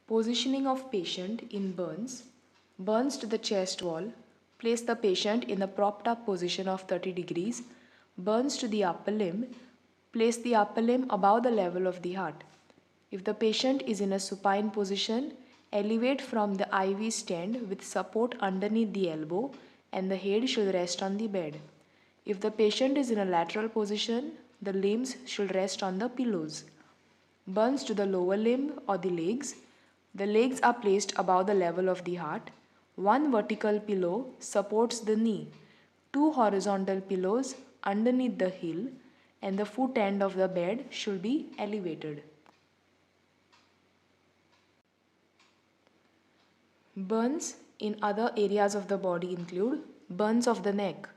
Positioning of patient in burns. Burns to the chest wall. Place the patient in the propped up position of 30 degrees. Burns to the upper limb. Place the upper limb above the level of the heart. If the patient is in a supine position, elevate from the IV stand with support underneath the elbow and the head should rest on the bed. If the patient is in a lateral position, the limbs should rest on the pillows. Burns to the lower limb or the legs. The legs are placed above the level of the heart. One vertical pillow supports the knee. Two horizontal pillows underneath the heel and the foot end of the bed should be elevated. Burns in other areas of the body include burns of the neck.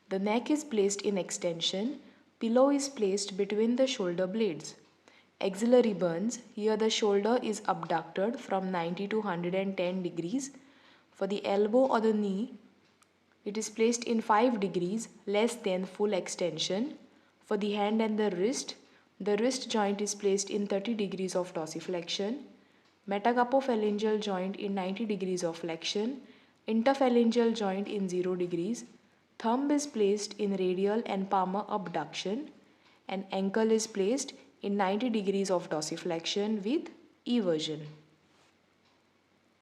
The neck is placed in extension. Pillow is placed between the shoulder blades. Axillary burns, here the shoulder is abducted from 90 to 110 degrees. For the elbow or the knee, it is placed in 5 degrees less than full extension. For the hand and the wrist joint is placed in 30 degrees of dorsiflexion. Metacarpophalangeal joint in 90 degrees of flexion. Interphalangeal joint in 0 degrees. Thumb is placed in radial and palmar abduction. And ankle is placed in 90 degrees of dorsiflexion with eversion.